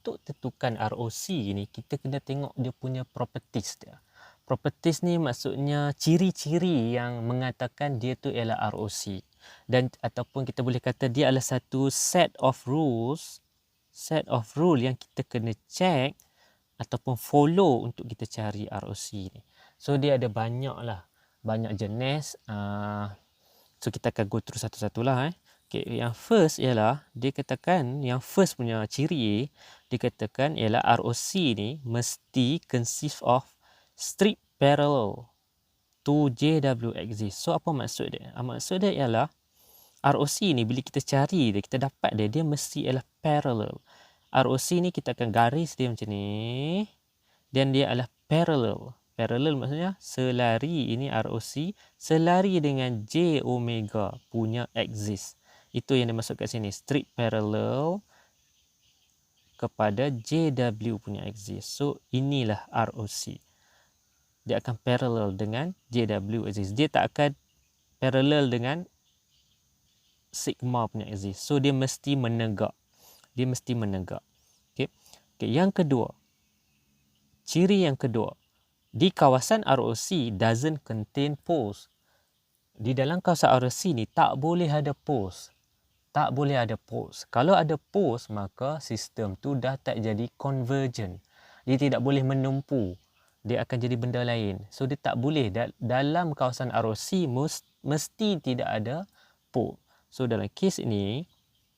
untuk tentukan ROC ni, kita kena tengok dia punya properties dia. Properties ni maksudnya ciri-ciri yang mengatakan dia tu ialah ROC. Dan ataupun kita boleh kata dia adalah satu set of rule yang kita kena check ataupun follow untuk kita cari ROC ni. So dia ada banyak jenis. So kita akan go through satu-satulah. Okay, yang first ialah dia katakan, yang first punya ciri dia katakan ialah ROC ni mesti consist of strict parallel to JW exist. So apa maksud dia? Maksud dia ialah ROC ni bila kita cari dia, kita dapat dia mesti ialah parallel. ROC ni kita akan garis dia macam ni dan dia adalah parallel. Parallel maksudnya selari, ini ROC selari dengan J omega punya axis. Itu yang dimaksud kat sini, strict parallel kepada JW punya axis. So inilah ROC. Dia akan parallel dengan JW axis. Dia tak akan parallel dengan sigma punya axis. So dia mesti menegak. Okay. Yang kedua, ciri yang kedua, di kawasan ROC doesn't contain poles. Di dalam kawasan ROC ni tak boleh ada poles. Kalau ada poles, maka sistem tu dah tak jadi convergent. Dia tidak boleh menumpu. Dia akan jadi benda lain. So dia tak boleh. Dalam kawasan ROC mesti tidak ada pole. So dalam kes ini,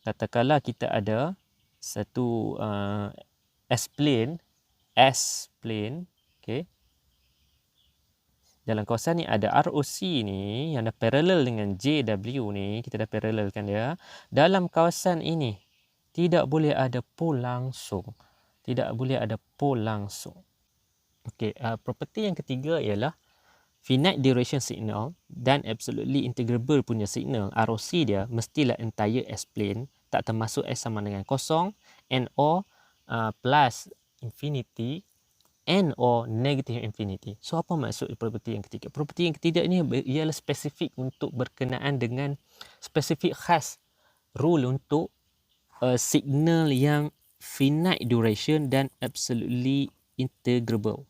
katakanlah kita ada satu S-plane, okay. Dalam kawasan ni ada ROC ni yang dah parallel dengan JW ni, kita dah parallelkan dia. Dalam kawasan ini tidak boleh ada pole langsung. Okey, property yang ketiga ialah finite duration signal dan absolutely integrable punya signal. ROC dia mestilah entire S-plane, tak termasuk S sama dengan kosong, and or plus infinity, and or negative infinity. So apa maksud property yang ketiga? Property yang ketiga ini ialah spesifik untuk berkenaan dengan spesifik khas rule untuk signal yang finite duration dan absolutely integrable.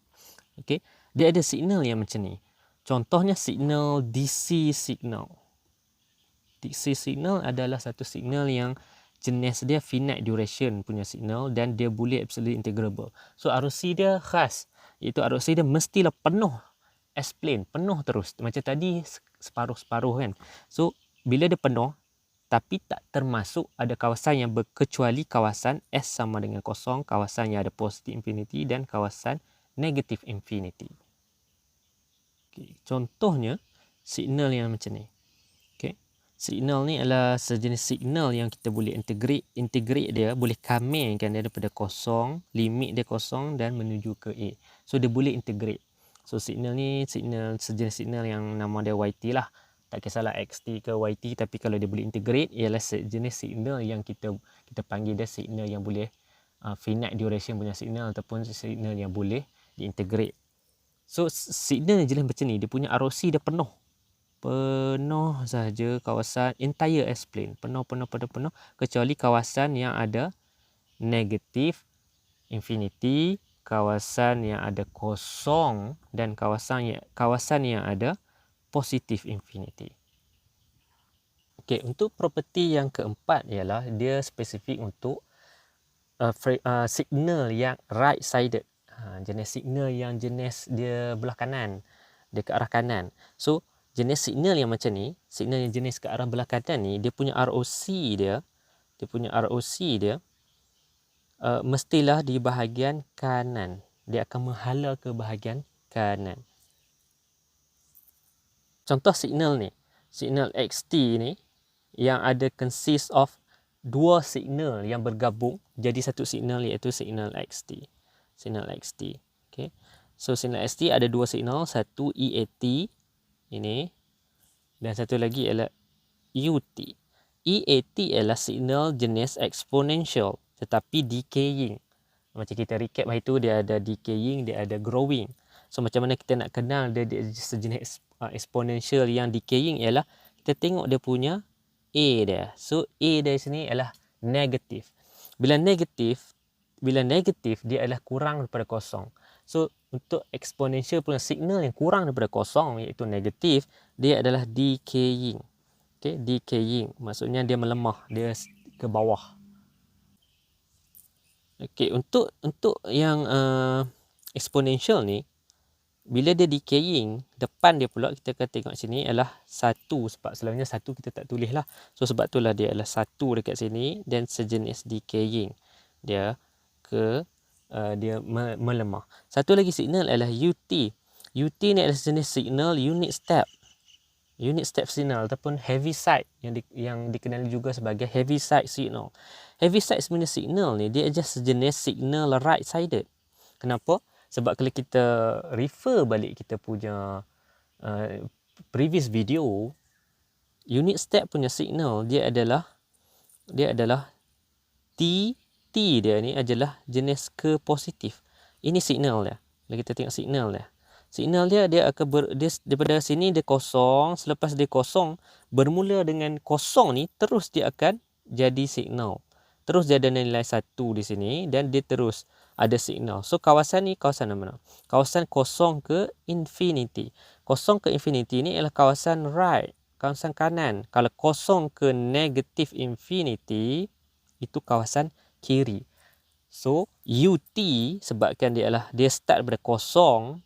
Okay, dia ada signal yang macam ni. Contohnya signal DC signal. DC signal adalah satu signal yang jenis dia finite duration punya signal dan dia boleh absolutely integrable. So ROC dia khas, iaitu ROC dia mestilah penuh S-plane, penuh terus. Macam tadi separuh-separuh kan. So bila dia penuh tapi tak termasuk ada kawasan yang berkecuali kawasan S sama dengan kosong, kawasan yang ada positive infinity dan kawasan negative infinity. Okay. Contohnya signal yang macam ni. Signal ni adalah sejenis signal yang kita boleh integrate dia, boleh kambingkan dia daripada kosong, limit dia kosong dan menuju ke A. So dia boleh integrate. So signal ni sejenis signal yang nama dia YT lah. Tak kisahlah XT ke YT, tapi kalau dia boleh integrate, ialah sejenis signal yang kita panggil dia signal yang boleh finite duration punya signal ataupun signal yang boleh diintegrate. So signal yang jelas macam ni, dia punya ROC dia penuh sahaja kawasan entire S-plane, penuh kecuali kawasan yang ada negative infinity, kawasan yang ada kosong dan kawasan yang ada positive infinity. Okey, untuk properti yang keempat ialah dia spesifik untuk signal yang right sided. Jenis signal yang jenis dia belah kanan, dia ke arah kanan. So jenis signal yang macam ni, signal yang jenis ke arah belah kanan ni, dia punya ROC dia mestilah di bahagian kanan. Dia akan menghala ke bahagian kanan. Contoh signal ni, signal XT ni yang ada consist of dua signal yang bergabung jadi satu signal, iaitu signal XT. Okay. So signal XT ada dua signal, satu EAT ini dan satu lagi ialah UT. EAT ialah signal jenis exponential tetapi decaying. Macam kita recap hari tu, dia ada decaying, dia ada growing. So macam mana kita nak kenal dia sejenis exponential yang decaying ialah kita tengok dia punya A dia. So A dari sini ialah negatif. Bila negatif, bila negatif dia adalah kurang daripada kosong. So untuk exponential punya signal yang kurang daripada kosong iaitu negatif, dia adalah decaying. Okay, decaying maksudnya dia melemah, dia ke bawah. Okay, untuk yang exponential ni, bila dia decaying, depan dia pula kita akan tengok sini adalah 1, sebab selalunya 1 kita tak tulis lah. So sebab itulah dia adalah 1 dekat sini dan sejenis decaying. Dia melemah. Satu lagi signal adalah UT. UT ni adalah sejenis signal unit step. Unit step signal ataupun heavy side yang dikenali juga sebagai heavy side signal. Heavy side sebenarnya signal ni dia just sejenis signal right sided. Kenapa? Sebab kalau kita refer balik kita punya previous video, unit step punya signal dia adalah T dia ni adalah jenis ke positif. Ini signal dia. Kalau kita tengok signal dia. Signal dia akan daripada sini dia kosong, selepas dia kosong bermula dengan kosong ni terus dia akan jadi signal. Terus dia ada nilai 1 di sini dan dia terus ada signal. So kawasan ni kawasan mana? Kawasan kosong ke infinity. Kosong ke infinity ni ialah kawasan right, kawasan kanan. Kalau kosong ke negative infinity itu kawasan kiri. So UT sebabkan dia start daripada kosong,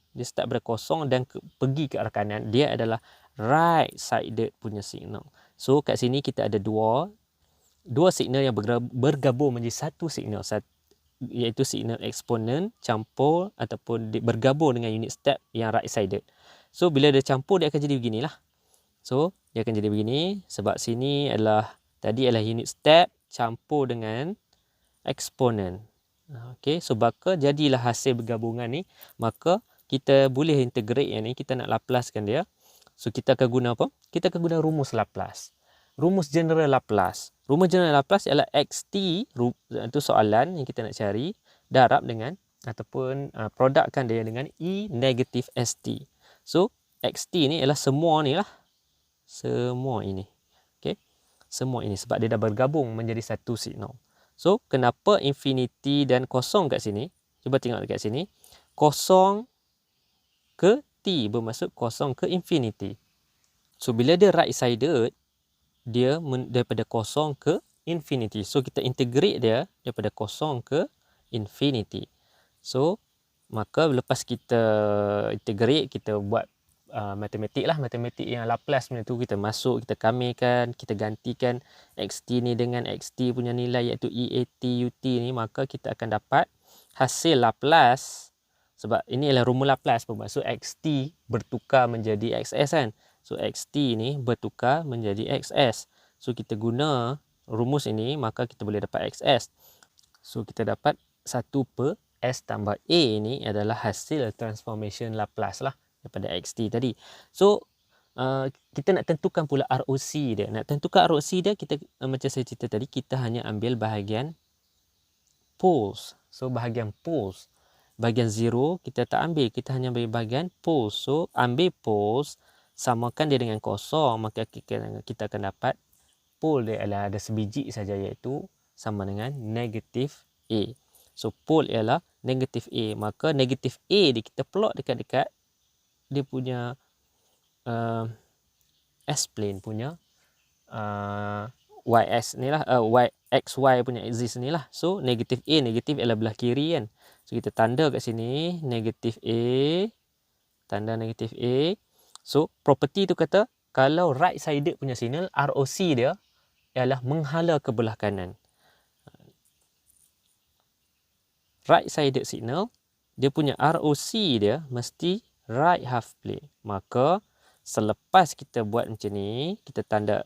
dan pergi ke arah kanan, dia adalah right sided punya signal. So kat sini kita ada dua signal yang bergabung menjadi satu signal, iaitu signal eksponen campur ataupun bergabung dengan unit step yang right sided. So bila dia campur dia akan jadi beginilah. So dia akan jadi begini sebab sini tadi adalah unit step campur dengan eksponen. Okey, so maka jadilah hasil bergabungan ni, maka kita boleh integrate yang ni, kita nak Laplacekan dia. So kita akan guna apa? Kita akan guna rumus Laplace. Rumus general Laplace. Rumus general Laplace ialah xt, itu soalan yang kita nak cari, darab dengan ataupun produkkan dia dengan e negatif st. So xt ni ialah semua ni lah. Semua ini. Okey. Semua ini sebab dia dah bergabung menjadi satu signal. So, kenapa infinity dan kosong kat sini? Cuba tengok dekat sini. Kosong ke t bermaksud kosong ke infinity. So, bila dia right sided, dia daripada kosong ke infinity. So, kita integrate dia daripada kosong ke infinity. So, maka lepas kita integrate, kita buat matematik yang Laplace punya tu, kita masuk, kita kamirkan, kita gantikan xt ni dengan xt punya nilai iaitu EAT UT ni, maka kita akan dapat hasil Laplace. Sebab ini adalah rumus Laplace bermaksud xt bertukar menjadi xs kan. So xt ni bertukar menjadi xs. So kita guna rumus ini, maka kita boleh dapat xs. So kita dapat 1 per s tambah a ni adalah hasil transformation Laplace lah daripada xt tadi. So kita nak tentukan pula ROC dia. Nak tentukan ROC dia, kita macam saya cerita tadi, kita hanya ambil bahagian poles. So bahagian poles, bahagian 0 kita tak ambil, kita hanya ambil bahagian poles. So ambil poles, samakan dia dengan kosong, maka kita akan dapat pole dia adalah ada sebiji saja, iaitu sama dengan negatif a. So pole ialah negatif a, maka negatif a dia kita plot dekat-dekat dia punya S-plane punya YS ni lah, XY punya axis ni lah. So negatif A, negatif ialah belah kiri kan. So kita tanda kat sini negatif A, tanda negatif A. So property tu kata kalau right sided punya signal, ROC dia ialah menghala ke belah kanan. Right sided signal, dia punya ROC dia mesti right half plane. Maka selepas kita buat macam ni, kita tanda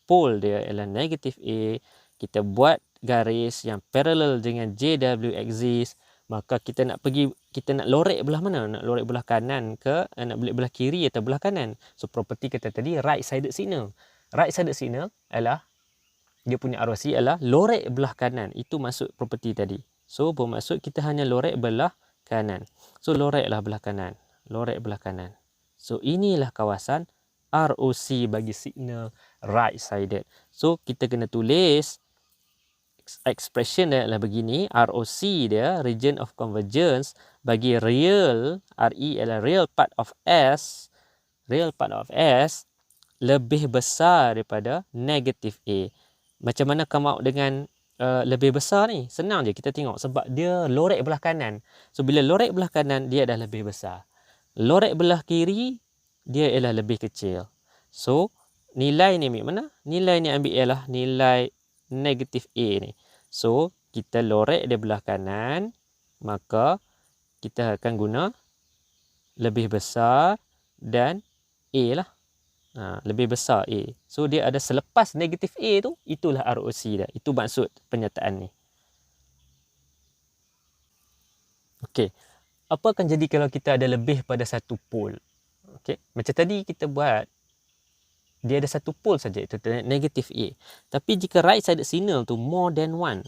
pole dia ialah negatif A, kita buat garis yang parallel dengan JW axis, maka kita nak lorek belah mana? Nak lorek belah kanan ke, nak belah kiri atau belah kanan? So property kita tadi right sided signal. Right sided signal ialah dia punya ROC ialah lorek belah kanan. Itu maksud property tadi. So bermaksud kita hanya lorek belah kanan. So loreklah belah kanan. Lorek belah kanan. So inilah kawasan ROC bagi signal right sided. So kita kena tulis expression dia adalah begini. ROC dia, region of convergence, bagi real, RE adalah real part of S, lebih besar daripada negatif A. Macam mana come out dengan lebih besar ni? Senang je kita tengok. Sebab dia lorek belah kanan. So, bila lorek belah kanan, dia adalah lebih besar. Lorek belah kiri, dia ialah lebih kecil. So, nilai ni ambil mana? Nilai ni ambil ialah nilai negatif A ni. So, kita lorek dia belah kanan, maka kita akan guna lebih besar dan A lah. Lebih besar A. So, dia ada selepas negatif A tu, itulah ROC dia. Itu maksud pernyataan ni. Okey. Apa akan jadi kalau kita ada lebih pada satu pole? Okey. Macam tadi kita buat, dia ada satu pole saja, itu negatif A. Tapi jika right-sided signal tu more than one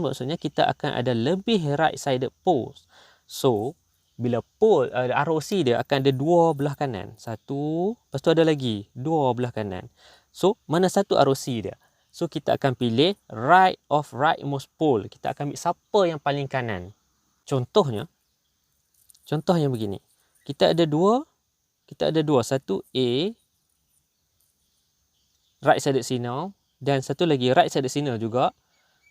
maksudnya kita akan ada lebih right-sided poles. So, bila pole ROC dia akan ada dua belah kanan. Satu, lepas tu ada lagi dua belah kanan. So, mana satu ROC dia? So, kita akan pilih right of rightmost pole. Kita akan ambil siapa yang paling kanan. Contohnya begini. Kita ada dua. Satu A, right-sided signal, dan satu lagi right-sided signal juga.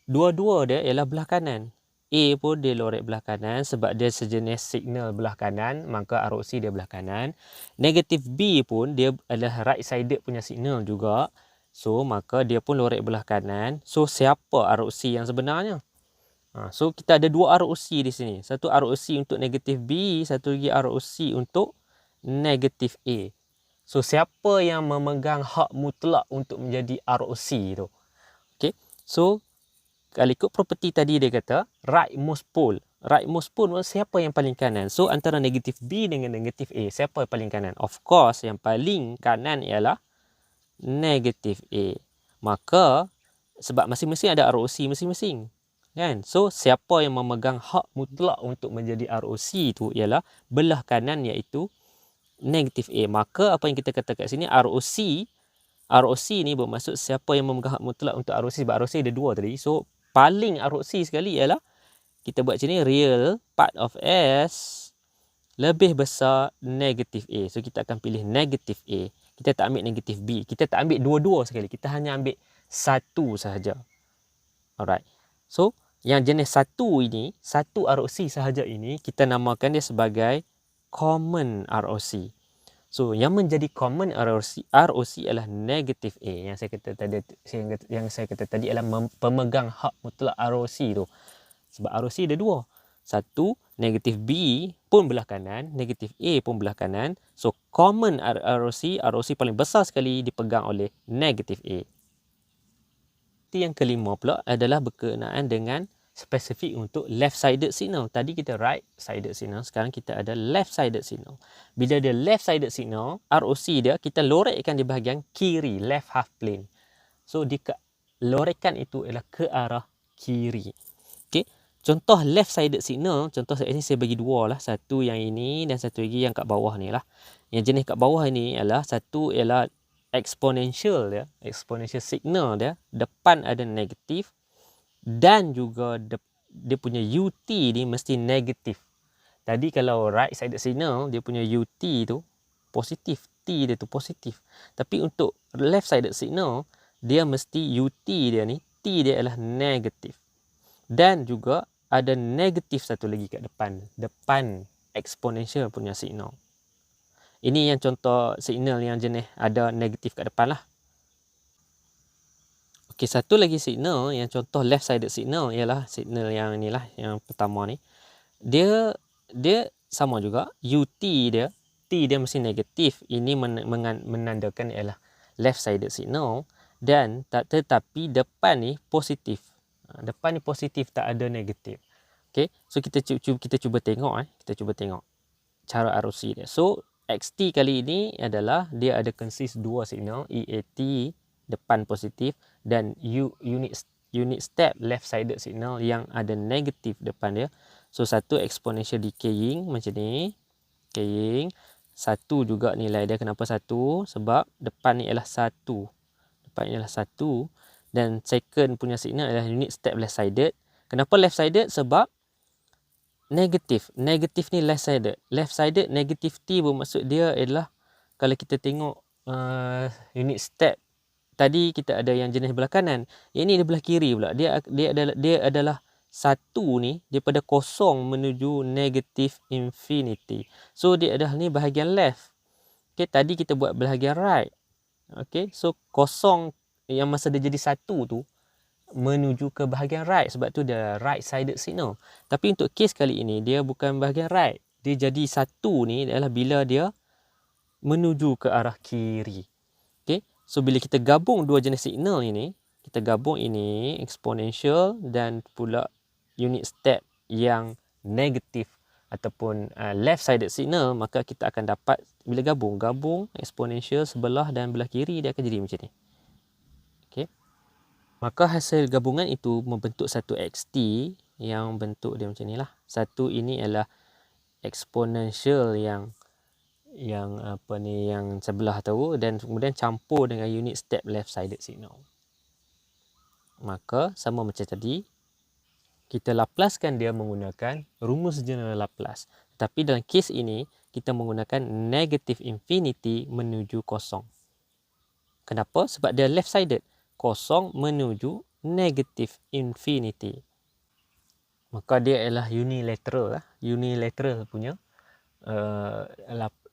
Dua-dua dia ialah belah kanan. A pun dia lorek belah kanan sebab dia sejenis signal belah kanan, maka ROC dia belah kanan. Negatif B pun dia adalah right-sided punya signal juga. So, maka dia pun lorek belah kanan. So, siapa ROC yang sebenarnya? So, kita ada dua ROC di sini. Satu ROC untuk negatif B, satu lagi ROC untuk negatif A. So, siapa yang memegang hak mutlak untuk menjadi ROC tu? Okay. So, kalau ikut property tadi dia kata, rightmost pole. Rightmost pole siapa yang paling kanan? So, antara negatif B dengan negatif A, siapa yang paling kanan? Of course, yang paling kanan ialah negatif A. Maka, sebab masing-masing ada ROC masing-masing. Kan? So, siapa yang memegang hak mutlak untuk menjadi ROC tu ialah belah kanan, iaitu negatif A. Maka apa yang kita kata kat sini, ROC ni bermaksud siapa yang memegang hak mutlak untuk ROC. Sebab ROC ada dua tadi. So, paling ROC sekali ialah kita buat macam ni, real part of S lebih besar negatif A. So, kita akan pilih negatif A. Kita tak ambil negatif B. Kita tak ambil dua-dua sekali. Kita hanya ambil satu sahaja. Alright. So, yang jenis satu ini, satu ROC sahaja ini, kita namakan dia sebagai common ROC. So, yang menjadi common ROC adalah negatif A. Yang saya kata tadi adalah pemegang hak mutlak ROC tu. Sebab ROC ada dua. Satu, negatif B pun belah kanan, negatif A pun belah kanan. So, common ROC paling besar sekali dipegang oleh negatif A. Yang kelima pula adalah berkenaan dengan spesifik untuk left-sided signal. Tadi kita right-sided signal, sekarang kita ada left-sided signal. Bila ada left-sided signal, ROC dia kita lorekkan di bahagian kiri, left half plane. So, lorekan itu adalah ke arah kiri. Okay. Contoh left-sided signal, contoh ini saya bagi dua lah. Satu yang ini dan satu lagi yang kat bawah ni lah. Yang jenis kat bawah ni adalah, satu ialah exponential dia, exponential signal dia, depan ada negatif, dan juga dia punya UT ni mesti negatif. Tadi kalau right-sided signal, dia punya UT tu positif, T dia tu positif. Tapi untuk left-sided signal, dia mesti UT dia ni, T dia adalah negatif. Dan juga ada negatif satu lagi kat depan exponential punya signal. Ini yang contoh signal yang jenis ada negatif kat depan lah. Okey, satu lagi signal yang contoh left-sided signal ialah signal yang inilah, yang pertama ni. Dia sama juga, UT dia, T dia mesti negatif. Ini menandakan ialah left-sided signal, dan tetapi depan ni positif. Depan ni positif, tak ada negatif. Okey, so kita cuba tengok kita cuba tengok cara ROC dia. So, XT kali ini adalah dia ada consist dua signal, EAT depan positif dan unit step left-sided signal yang ada negatif depan dia. So, satu exponential decaying macam ni, decaying. Satu juga nilai dia. Kenapa satu? Sebab depan ni ialah satu. Depan ni ialah satu. dan second punya signal adalah unit step left sided. Kenapa left sided? Sebab negatif. Negatif ni left sided. Left sided negatif T bermaksud dia adalah kalau kita tengok unit step tadi kita ada yang jenis belah kanan. Yang ni di belah kiri pula. Dia adalah satu ni daripada kosong menuju negatif infinity. So dia adalah ni bahagian left. Okey, tadi kita buat bahagian right. Okey, so kosong yang masa dia jadi satu tu menuju ke bahagian right, sebab tu dia right sided signal. Tapi untuk kes kali ini dia bukan bahagian right. Dia jadi satu ni adalah bila dia menuju ke arah kiri. Okey, so bila kita gabung dua jenis signal ini, kita gabung ini exponential dan pula unit step yang negatif ataupun left sided signal, maka kita akan dapat bila gabung exponential sebelah dan belah kiri dia akan jadi macam ni. Okey. Maka hasil gabungan itu membentuk satu XT yang bentuk dia macam ni lah. Satu ini adalah exponential yang sebelah tu, dan kemudian campur dengan unit step left sided signal. Maka sama macam tadi, kita Laplacekan dia menggunakan rumus general Laplace. Tapi dalam kes ini, kita menggunakan negative infinity menuju kosong. Kenapa? Sebab dia left sided. Kosong menuju negative infinity. Maka dia adalah unilateral. Unilateral punya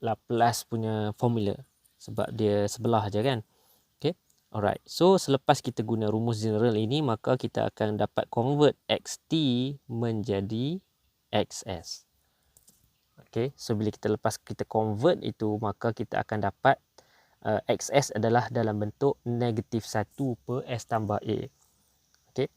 Laplace punya formula. Sebab dia sebelah je kan. Okay. Alright. So selepas kita guna rumus general ini, maka kita akan dapat convert XT menjadi XS. Okay. So bila kita convert itu, maka kita akan dapat XS adalah dalam bentuk negatif 1 per S tambah A. Okay.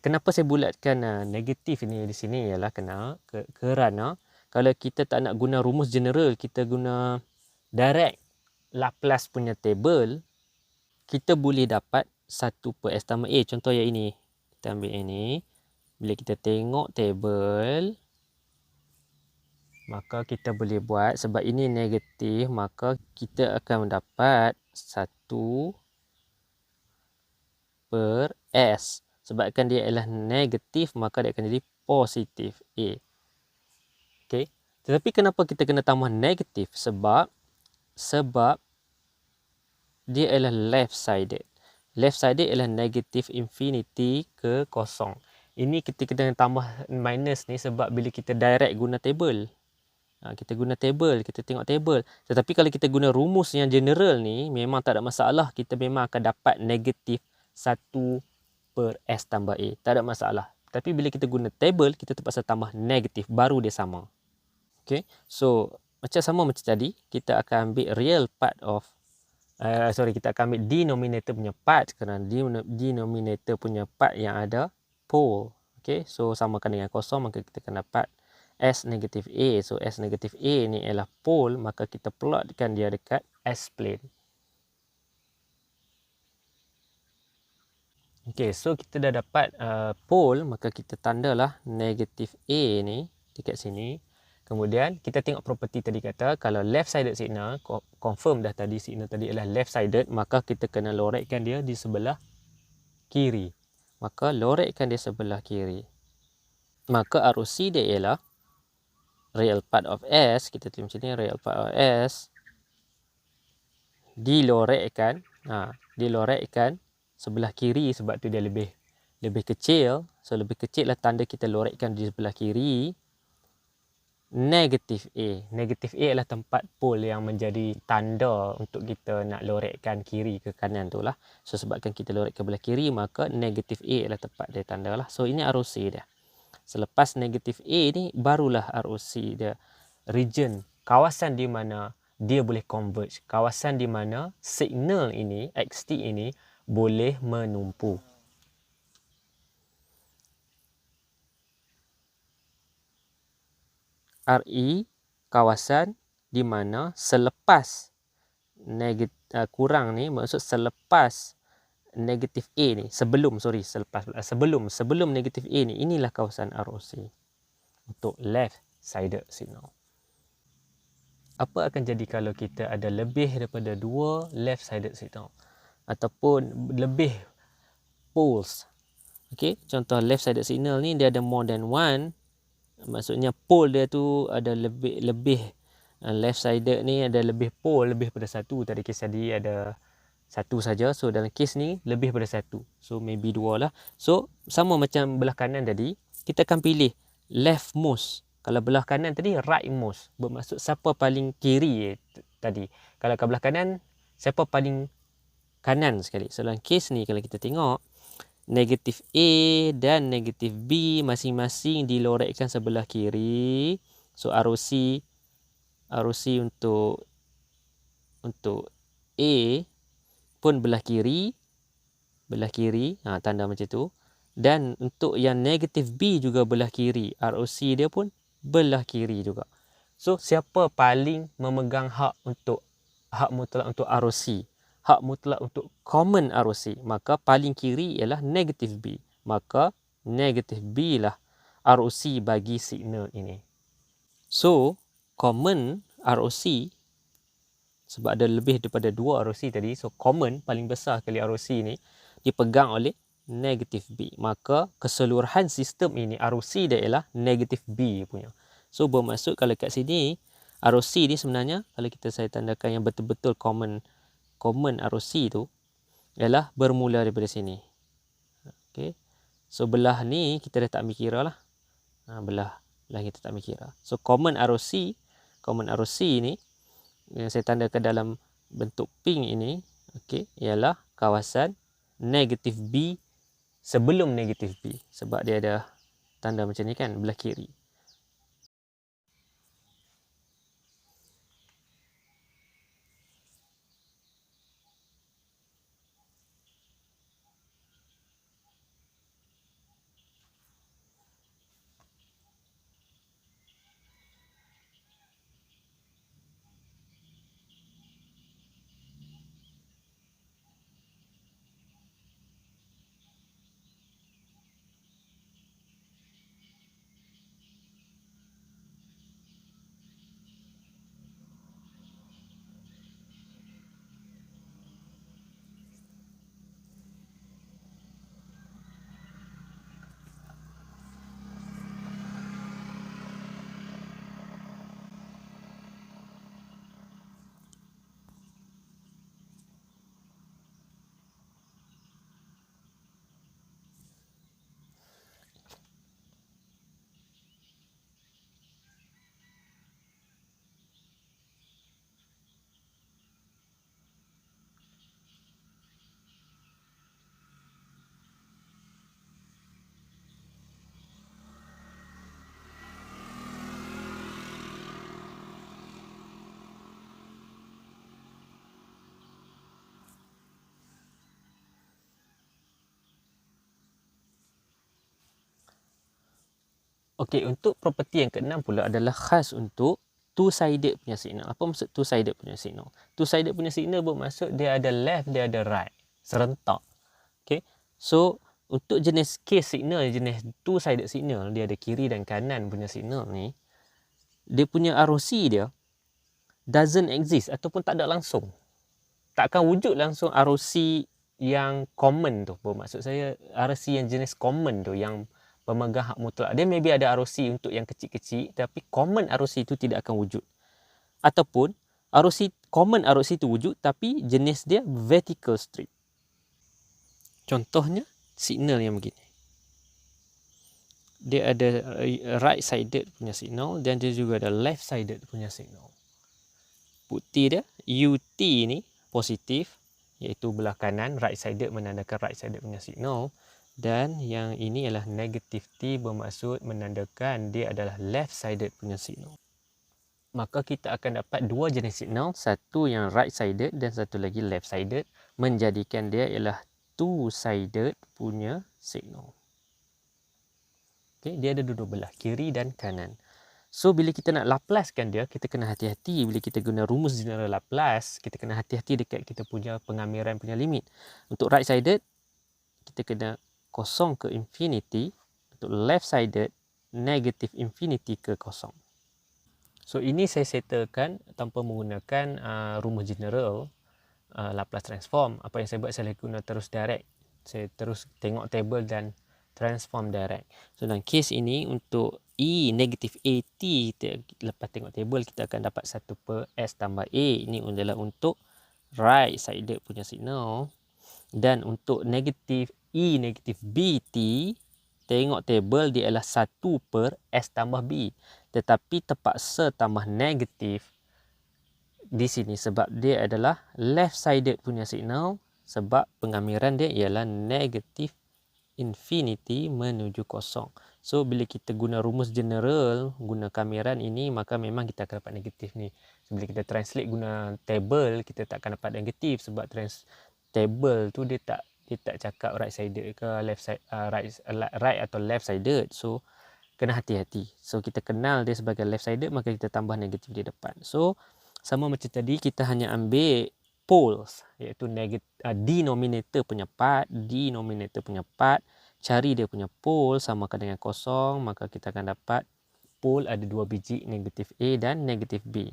Kenapa saya bulatkan negatif ini di sini ialah kerana kalau kita tak nak guna rumus general, kita guna direct Laplace punya table, kita boleh dapat 1 per S tambah A. Contoh yang ini. Kita ambil ini. Bila kita tengok table, maka kita boleh buat, sebab ini negatif, maka kita akan mendapat 1 per S. Sebabkan dia adalah negatif, maka dia akan jadi positif A. Okay. Tetapi kenapa kita kena tambah negatif? Sebab dia adalah left sided. Left sided adalah negatif infinity ke kosong. Ini kita kena tambah minus ni sebab bila kita direct guna table. Kita guna table, kita tengok table. Tetapi kalau kita guna rumus yang general ni, memang tak ada masalah. Kita memang akan dapat negatif 1 per S tambah A. Tak ada masalah. Tapi bila kita guna table, kita terpaksa tambah negatif. Baru dia sama. Okay. So, macam tadi, kita akan ambil real part of kita akan ambil denominator punya part, kerana denominator punya part yang ada pole. Okay, so samakan dengan kosong, maka kita akan dapat S negatif A. So S negatif A ni ialah pole, maka kita plotkan dia dekat S plane. Okay, so kita dah dapat pole, maka kita tandalah negatif A ni dekat sini. Kemudian kita tengok property tadi kata kalau left sided signal, confirm dah tadi signal tadi adalah left sided, maka kita kena lorekkan dia di sebelah kiri. Maka lorekkan dia sebelah kiri. Maka ROC dia ialah real part of S, kita tulis macam ni, real part of S dilorekkan sebelah kiri, sebab tu dia lebih kecil. So lebih kecil lah tanda kita lorekkan di sebelah kiri. Negatif A. Negatif A adalah tempat pole yang menjadi tanda untuk kita nak lorekkan kiri ke kanan tu lah. So sebabkan kita lorekkan belah kiri, maka negatif A adalah tempat dia tanda lah. So ini ROC dia. Selepas negatif A ni, barulah ROC dia. Region, kawasan di mana dia boleh converge. Kawasan di mana signal ini, XT ini, boleh menumpu. RE, kawasan di mana selepas kurang ni, maksud selepas negatif A ni, sebelum negatif A ni, inilah kawasan ROC untuk left sided signal. Apa akan jadi kalau kita ada lebih daripada 2 left sided signal ataupun lebih poles. Okay, contoh left-sided signal ni dia ada more than one. Maksudnya pole dia tu ada lebih left-sided ni ada lebih pole, lebih pada satu. Tadi kes tadi ada satu saja. So dalam kes ni lebih pada satu. So maybe dua lah. So sama macam belah kanan tadi, kita akan pilih leftmost. Kalau belah kanan tadi rightmost. Bermaksud siapa paling kiri tadi. Kalau belah kanan, siapa paling kanan sekali. So dalam kes ni kalau kita tengok, negatif A dan negatif B masing-masing dilorekkan sebelah kiri. So ROC untuk A pun belah kiri. Tanda macam tu. Dan untuk yang negatif B juga belah kiri. ROC dia pun belah kiri juga. So siapa paling memegang hak mutlak untuk ROC? Hak mutlak untuk common ROC, maka paling kiri ialah negatif B. Maka negatif B lah ROC bagi signal ini. So, common ROC, sebab ada lebih daripada dua ROC tadi, so common paling besar kali ROC ni dipegang oleh negatif B. Maka keseluruhan sistem ini ROC dia ialah negatif B punya. So, bermaksud kalau kat sini, ROC ni sebenarnya, kalau saya tandakan yang betul-betul common ROC tu ialah bermula daripada sini. Okay. So belah ni kita dah tak ambil kira lah. Belah kita tak ambil kira. So common ROC ni yang saya tandakan dalam bentuk pink ini, okay, ialah kawasan negatif B sebelum negatif B. Sebab dia ada tanda macam ni kan, belah kiri. Okey, untuk properti yang keenam pula adalah khas untuk two-sided punya signal. Apa maksud two-sided punya signal? Two-sided punya signal bermaksud dia ada left, dia ada right. Serentak. Okey. So, untuk jenis case signal, jenis two-sided signal, dia ada kiri dan kanan punya signal ni, dia punya ROC dia doesn't exist ataupun tak ada langsung. Tak akan wujud langsung ROC yang common tu. Bermaksud saya ROC yang jenis common tu, yang pemegang hak mutlak. Dia maybe ada ROC untuk yang kecil-kecil, tapi common ROC itu tidak akan wujud. Ataupun common ROC itu wujud, tapi jenis dia vertical strip. Contohnya signal yang begini. Dia ada right-sided punya signal dan dia juga ada left-sided punya signal. Bukti dia UT ni positif, iaitu belah kanan, right-sided menandakan right-sided punya signal. Dan yang ini adalah negatif T, bermaksud menandakan dia adalah left-sided punya signal. Maka kita akan dapat dua jenis signal, satu yang right-sided dan satu lagi left-sided, menjadikan dia ialah two-sided punya signal. Okay, dia ada dua belah, kiri dan kanan. So, bila kita nak Laplacekan dia, kita kena hati-hati. Bila kita guna rumus general Laplace, kita kena hati-hati dekat kita punya pengamiran punya limit. Untuk right-sided, kita kena kosong ke infinity. Untuk left-sided, negatif infinity ke kosong. So, ini saya settlekan tanpa menggunakan rumus general Laplace transform. Apa yang saya buat, saya guna terus direct. Saya terus tengok table dan transform direct. So dalam kes ini untuk E negatif AT, kita lepas tengok table kita akan dapat 1 per S tambah A. Ini adalah untuk right sided punya signal. Dan untuk negatif E negatif BT, tengok table dia adalah 1 per S tambah B. Tetapi terpaksa tambah negatif di sini sebab dia adalah left sided punya signal, sebab pengamiran dia ialah negatif infinity menuju kosong. So bila kita guna rumus general, guna kamiran ini, maka memang kita akan dapat negatif ni. So, bila kita translate guna table, kita tak akan dapat negatif sebab table tu dia tak cakap right sided ke left side, right atau left sided. So kena hati-hati. So kita kenal dia sebagai left sided, maka kita tambah negatif di depan. So sama macam tadi, kita hanya ambil poles, iaitu denominator punya part, cari dia punya pole samakan dengan kosong, maka kita akan dapat pole ada 2 biji, negatif A dan negatif B.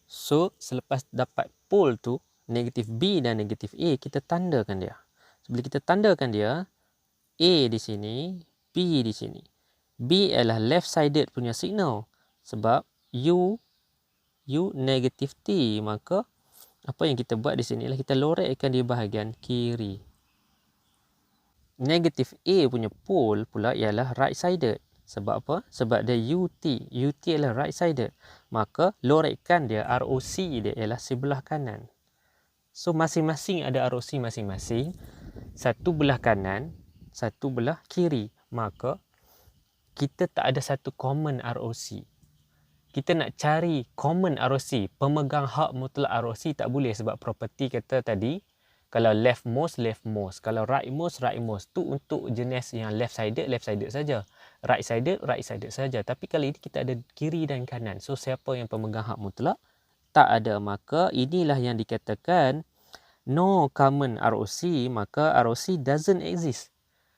So selepas dapat pole tu, negatif B dan negatif A, kita tandakan dia. So, bila kita tandakan dia, A di sini, B di sini. B adalah left sided punya signal sebab U negatif T, maka apa yang kita buat di sini ialah kita lorekkan di bahagian kiri. Negatif A punya pole pula ialah right sided. Sebab apa? Sebab dia UT. UT adalah right sided. Maka lorekkan dia, ROC dia ialah sebelah kanan. So masing-masing ada ROC masing-masing. Satu belah kanan, satu belah kiri. Maka kita tak ada satu common ROC. Kita nak cari common ROC, pemegang hak mutlak ROC tak boleh sebab property kata tadi, kalau leftmost, kalau rightmost tu untuk jenis yang left sided saja, right sided saja. Tapi kali ini kita ada kiri dan kanan. So siapa yang pemegang hak mutlak? Tak ada. Maka inilah yang dikatakan no common ROC, maka ROC doesn't exist.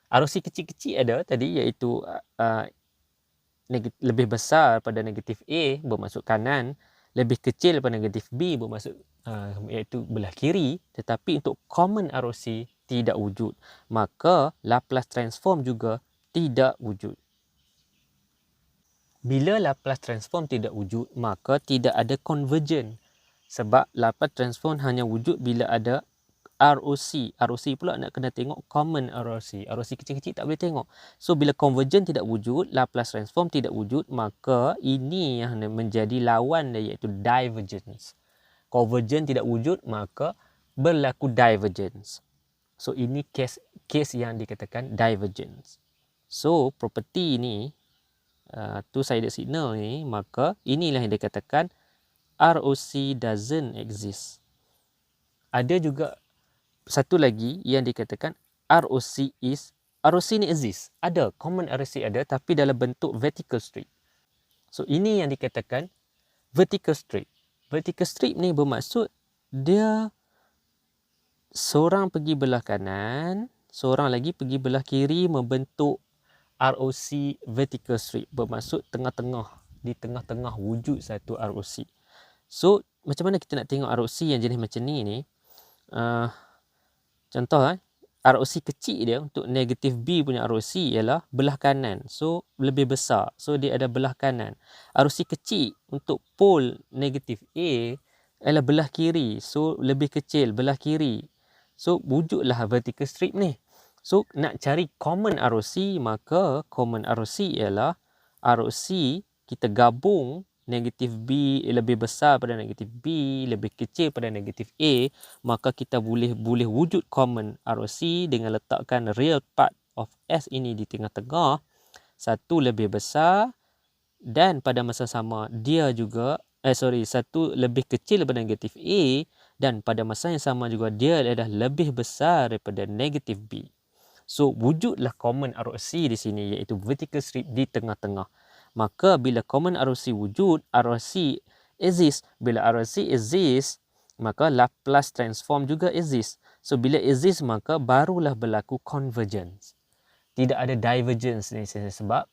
ROC kecil-kecil ada tadi, iaitu lebih besar pada negatif A bermaksud kanan, lebih kecil pada negatif B bermaksud iaitu belah kiri. Tetapi untuk common ROC tidak wujud, maka Laplace transform juga tidak wujud. Bila Laplace transform tidak wujud, maka tidak ada convergent, sebab Laplace transform hanya wujud bila ada ROC. ROC pula nak kena tengok common ROC. ROC kecil-kecil tak boleh tengok. So bila convergent tidak wujud, Laplace transform tidak wujud, maka ini yang menjadi lawan dia, iaitu divergence. Convergent tidak wujud, maka berlaku divergence. So ini kes yang dikatakan divergence. So property ni, two-sided signal ni, maka inilah yang dikatakan ROC doesn't exist. Ada juga satu lagi yang dikatakan ROC ni exist. Ada, common ROC ada, tapi dalam bentuk vertical strip. So ini yang dikatakan vertical strip. Vertical strip ni bermaksud dia seorang pergi belah kanan, seorang lagi pergi belah kiri, membentuk ROC vertical strip. Bermaksud di tengah-tengah wujud satu ROC. So macam mana kita nak tengok ROC yang jenis macam ni? Contoh, ROC kecil dia untuk negatif B punya ROC ialah belah kanan. So, lebih besar. So, dia ada belah kanan. ROC kecil untuk pole negatif A ialah belah kiri. So, lebih kecil belah kiri. So, wujudlah vertical strip ni. So, nak cari common ROC, maka common ROC ialah ROC kita gabung negatif B lebih besar pada negatif B, lebih kecil pada negatif A, maka kita boleh wujud common ROC dengan letakkan real part of S ini di tengah-tengah, satu lebih besar dan pada masa sama dia juga satu lebih kecil daripada negatif A dan pada masa yang sama juga dia adalah lebih besar daripada negatif B. So wujudlah common ROC di sini, iaitu vertical strip di tengah-tengah. Maka bila common ROC wujud, ROC exist. Bila ROC exist, maka Laplace transform juga exist. So bila exist, maka barulah berlaku convergence. Tidak ada divergence ni sebab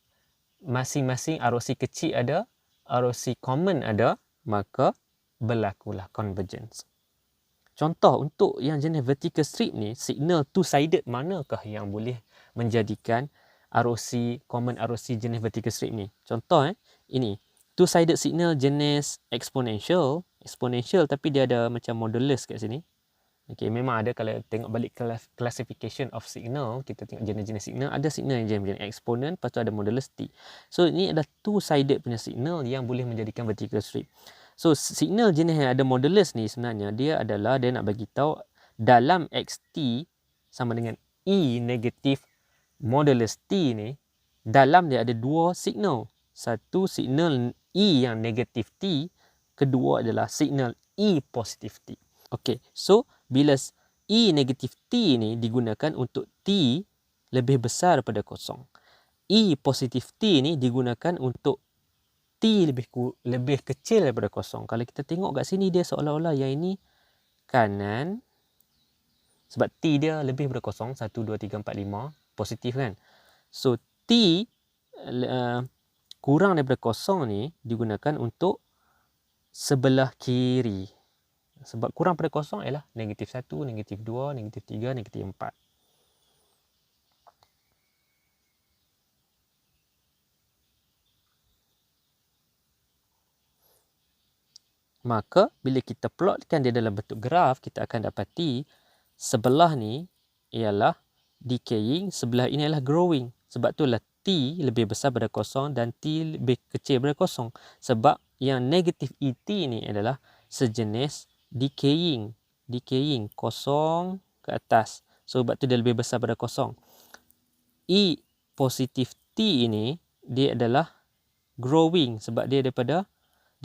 masing-masing ROC kecil ada, ROC common ada, maka berlakulah convergence. contoh untuk yang jenis vertical strip ni, signal two-sided manakah yang boleh menjadikan ROC, common ROC jenis vertical strip ni? Contoh ini. Two-sided signal jenis exponential tapi dia ada macam modulus kat sini. Okey, memang ada kalau tengok balik classification of signal, kita tengok jenis-jenis signal, ada signal yang jenis exponent, lepas tu ada modulus T. So, ini adalah two-sided punya signal yang boleh menjadikan vertical strip. So, signal jenis yang ada modulus ni sebenarnya, dia nak bagi tahu dalam XT sama dengan E negatif modulus T ni, dalam dia ada dua signal. Satu signal E yang negatif T, kedua adalah signal E positif T. Okey, so bila E negatif T ni digunakan untuk T lebih besar daripada kosong. E positif T ni digunakan untuk T lebih kecil daripada kosong. Kalau kita tengok kat sini, dia seolah-olah yang ini kanan. Sebab T dia lebih daripada kosong, 1, 2, 3, 4, 5, positif kan. So, T kurang daripada kosong ni digunakan untuk sebelah kiri. Sebab kurang pada kosong ialah negatif 1, negatif 2, negatif 3, negatif 4. Maka bila kita plotkan dia dalam bentuk graf, kita akan dapati sebelah ni ialah decaying, sebelah ini ialah growing. Sebab itulah T lebih besar daripada kosong dan T lebih kecil daripada kosong. Sebab yang negatif ET ni adalah sejenis decaying, kosong ke atas. So, sebab tu dia lebih besar daripada kosong. E positif T ini dia adalah growing sebab dia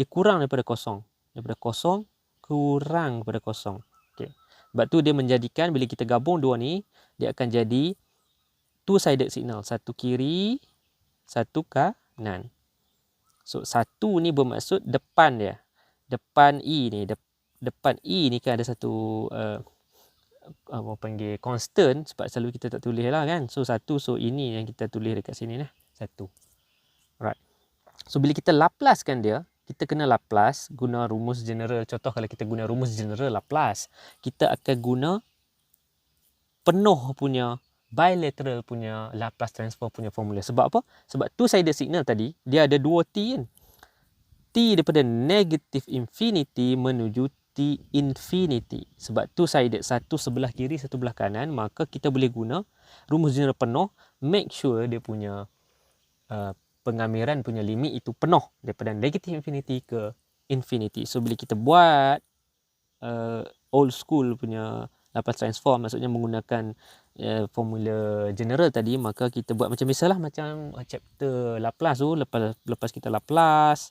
kurang daripada kosong. Daripada kosong kurang daripada kosong. Okay. Sebab tu dia menjadikan bila kita gabung dua ni, dia akan jadi two-sided signal. Satu kiri, satu kanan. So, satu ni bermaksud depan dia. Depan E ni. Depan E ni kan ada satu apa panggil constant, sebab selalu kita tak tulis lah kan. So, satu. So, ini yang kita tulis dekat sini lah. Satu. Right. So, bila kita Laplacekan dia, kita kena Laplace guna rumus general. Contoh kalau kita guna rumus general Laplace, kita akan guna penuh punya bilateral punya Laplace transform punya formula. Sebab apa? Sebab two-sided signal tadi, dia ada dua T kan. T daripada negative infinity menuju T infinity. Sebab two-sided, satu sebelah kiri, satu sebelah kanan, maka kita boleh guna rumus general penuh, make sure dia punya pengamiran punya limit itu penuh daripada negative infinity ke infinity. So, bila kita buat old school punya Laplace transform, maksudnya menggunakan formula general tadi, maka kita buat macam biasalah, macam chapter Laplace tu. Lepas kita Laplace,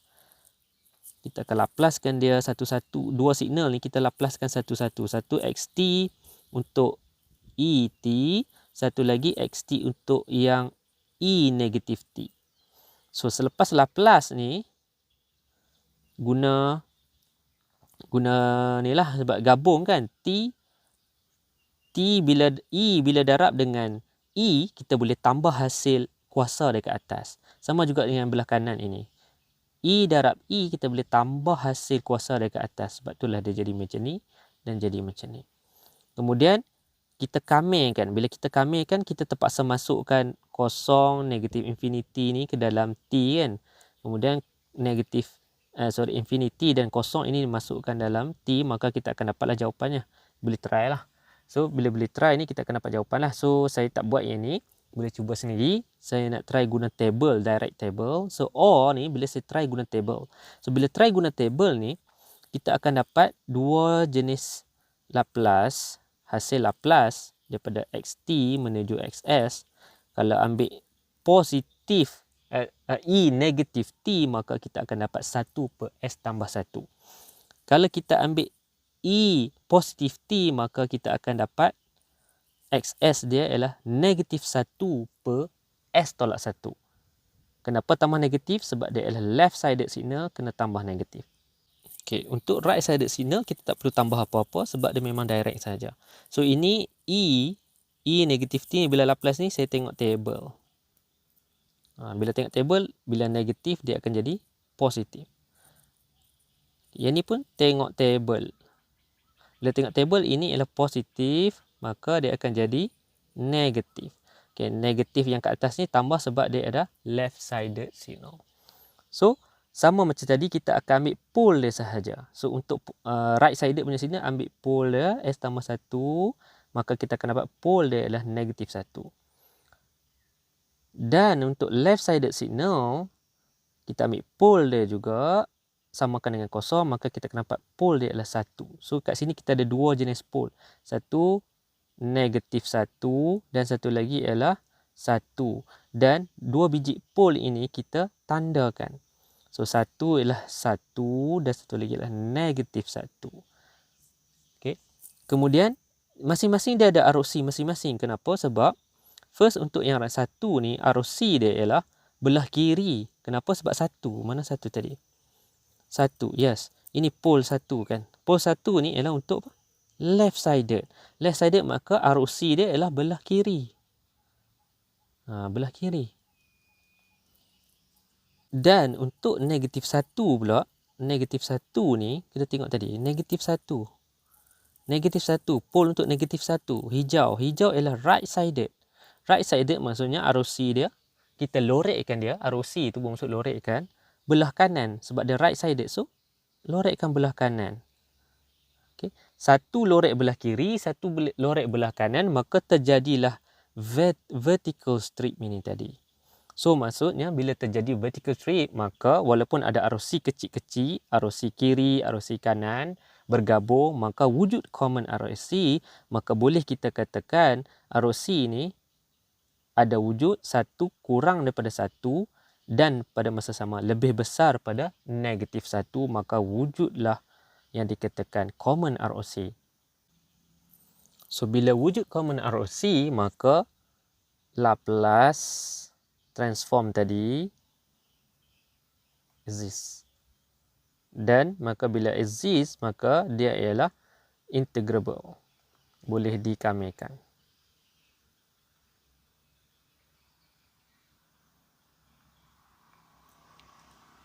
kita akan Laplacekan dia satu-satu. Dua signal ni kita Laplacekan satu-satu. Satu XT untuk ET, satu lagi XT untuk yang E negatif T. So, selepas Laplace ni, guna ni lah, sebab gabung kan, bila E bila darab dengan E, kita boleh tambah hasil kuasa dekat atas. Sama juga dengan belah kanan ini. E darab E, kita boleh tambah hasil kuasa dekat atas. Sebab itulah dia jadi macam ni dan jadi macam ni. Kemudian, kita kamirkan. Bila kita kamirkan, kita terpaksa masukkan kosong, negatif infinity ni ke dalam T kan. Kemudian, infinity dan kosong ini dimasukkan dalam T, maka kita akan dapatlah jawapannya. Boleh try lah. So, bila boleh try ni, kita akan dapat jawapan lah. So, saya tak buat yang ni. Boleh cuba sendiri. Saya nak try guna table, direct table. So, or ni, bila saya try guna table. So, bila try guna table ni, kita akan dapat dua jenis Laplace, hasil Laplace daripada XT menuju XS. Kalau ambil positif E negatif T, maka kita akan dapat 1 per S tambah 1. Kalau kita ambil E positif T, maka kita akan dapat XS dia ialah negatif 1 per S tolak 1. Kenapa tambah negatif? Sebab dia ialah left-sided signal, kena tambah negatif. Okay, untuk right-sided signal, kita tak perlu tambah apa-apa sebab dia memang direct saja. So, ini E negatif T, bila Laplace ni, saya tengok table. Bila tengok table, bila negatif, dia akan jadi positif. Yang ni pun tengok table. Bila tengok table ini ialah positif, maka dia akan jadi negatif. Okay, negatif yang kat atas ni tambah sebab dia ada left-sided signal. So, sama macam tadi, kita akan ambil pole dia sahaja. So, untuk right-sided punya signal, ambil pole dia, S tambah 1, maka kita akan dapat pole dia adalah negatif 1. Dan untuk left-sided signal, kita ambil pole dia juga, samakan dengan kosong, maka kita akan dapat pole dia adalah 1. So, kat sini kita ada dua jenis pole. Satu, negatif 1 dan satu lagi ialah 1. Dan dua biji pole ini kita tandakan. So, satu ialah 1 dan satu lagi ialah negatif 1. Okay. Kemudian, masing-masing dia ada ROC masing-masing. Kenapa? Sebab, first untuk yang satu ni, ROC dia ialah belah kiri. Kenapa? Sebab 1. Mana 1 tadi? 1, yes. Ini pole 1 kan. Pole 1 ni ialah untuk left-sided. Left-sided maka ROC dia ialah belah kiri. Belah kiri. Dan untuk negatif 1 pula, negatif 1 ni, kita tengok tadi, negatif 1. Negatif 1, pole untuk negatif 1, hijau. Hijau ialah right-sided. Right-sided maksudnya ROC dia, kita lorekkan dia, ROC tu bermaksud lorekkan, belah kanan. Sebab dia right-sided, so lorekkan belah kanan. Okay. Satu lorek belah kiri, satu lorek belah kanan, maka terjadilah vertical strip ini tadi. So, maksudnya bila terjadi vertical strip, maka walaupun ada ROC kecil-kecil, ROC kiri, ROC kanan, bergabung, maka wujud common ROC, maka boleh kita katakan ROC ini ada wujud 1 kurang daripada 1 dan pada masa sama lebih besar pada negatif 1, maka wujudlah yang dikatakan common ROC. So, bila wujud common ROC, maka Laplace transform tadi exist. Dan maka bila exist, maka dia ialah integrable. Boleh dikamikan.